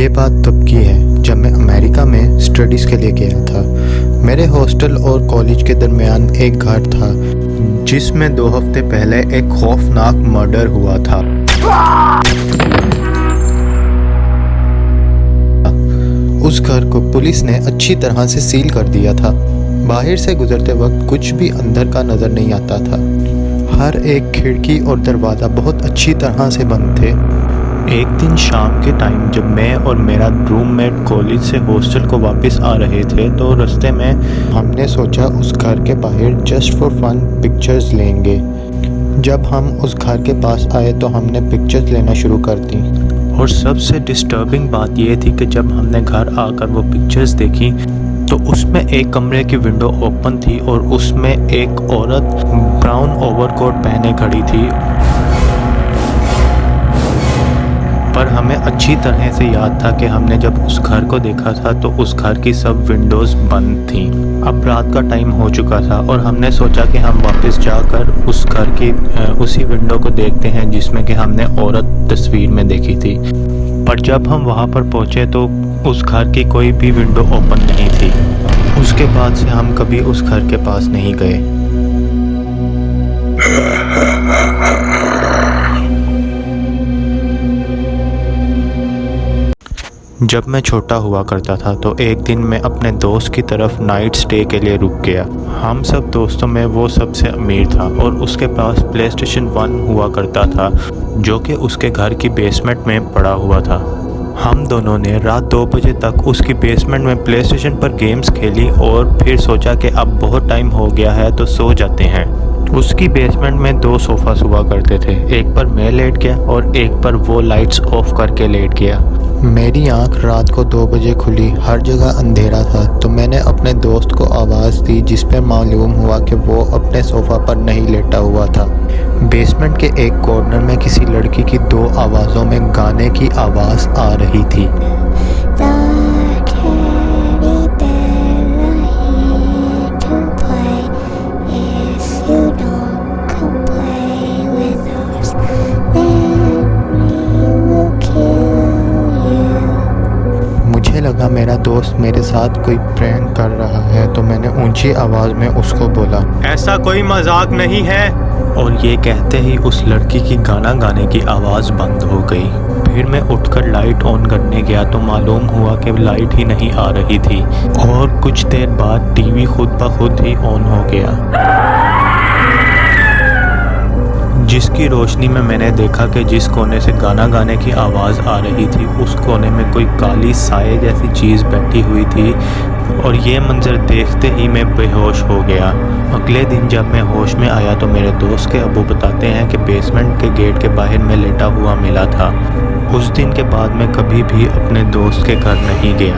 ये बात तब की है जब मैं अमेरिका में स्टडीज़ के लिए गया था। मेरे हॉस्टल और कॉलेज के दरमियान एक घर था जिसमें 2 हफ्ते पहले एक खौफनाक मर्डर हुआ था। उस घर को पुलिस ने अच्छी तरह से सील कर दिया था। बाहर से गुजरते वक्त कुछ भी अंदर का नज़र नहीं आता था। हर एक खिड़की और दरवाज़ा बहुत अच्छी तरह से बंद थे। एक दिन शाम के टाइम जब मैं और मेरा रूममेट कॉलेज से हॉस्टल को वापस आ रहे थे तो रास्ते में हमने सोचा उस घर के बाहर जस्ट फॉर फन पिक्चर्स लेंगे। जब हम उस घर के पास आए तो हमने पिक्चर्स लेना शुरू कर दी। और सबसे डिस्टर्बिंग बात यह थी कि जब हमने घर आकर वो पिक्चर्स देखी तो उसमें एक कमरे की विंडो ओपन थी और उसमें एक औरत ब्राउन ओवरकोट पहने खड़ी थी। पर हमें अच्छी तरह से याद था कि हमने जब उस घर को देखा था तो उस घर की सब विंडोज़ बंद थीं। अब रात का टाइम हो चुका था और हमने सोचा कि हम वापस जाकर उस घर की उसी विंडो को देखते हैं जिसमें कि हमने औरत तस्वीर में देखी थी। पर जब हम वहाँ पर पहुँचे तो उस घर की कोई भी विंडो ओपन नहीं थी। उसके बाद से हम कभी उस घर के पास नहीं गए। जब मैं छोटा हुआ करता था तो एक दिन मैं अपने दोस्त की तरफ नाइट स्टे के लिए रुक गया। हम सब दोस्तों में वो सबसे अमीर था और उसके पास प्लेस्टेशन 1 हुआ करता था जो कि उसके घर की बेसमेंट में पड़ा हुआ था। हम दोनों ने रात 2 बजे तक उसकी बेसमेंट में प्लेस्टेशन पर गेम्स खेली और फिर सोचा कि अब बहुत टाइम हो गया है तो सो जाते हैं। उसकी बेसमेंट में 2 सोफ़ास हुआ करते थे, एक पर मैं लेट गया और एक पर वो लाइट्स ऑफ करके लेट गया। मेरी आंख रात को 2 बजे खुली, हर जगह अंधेरा था तो मैंने अपने दोस्त को आवाज़ दी जिस पर मालूम हुआ कि वो अपने सोफ़ा पर नहीं लेटा हुआ था। बेसमेंट के एक कॉर्नर में किसी लड़की की 2 आवाज़ों में गाने की आवाज़ आ रही थी। मुझे लगा मेरा दोस्त मेरे साथ कोई प्रैंक कर रहा है तो मैंने ऊंची आवाज़ में उसको बोला, ऐसा कोई मजाक नहीं है। और ये कहते ही उस लड़की की गाना गाने की आवाज़ बंद हो गई। फिर मैं उठकर लाइट ऑन करने गया तो मालूम हुआ कि लाइट ही नहीं आ रही थी और कुछ देर बाद टीवी खुद ब खुद ही ऑन हो गया, जिसकी रोशनी में मैंने देखा कि जिस कोने से गाना गाने की आवाज़ आ रही थी उस कोने में कोई काली साए जैसी चीज़ बैठी हुई थी और ये मंजर देखते ही मैं बेहोश हो गया। अगले दिन जब मैं होश में आया तो मेरे दोस्त के अबू बताते हैं कि बेसमेंट के गेट के बाहर मैं लेटा हुआ मिला था। उस दिन के बाद मैं कभी भी अपने दोस्त के घर नहीं गया।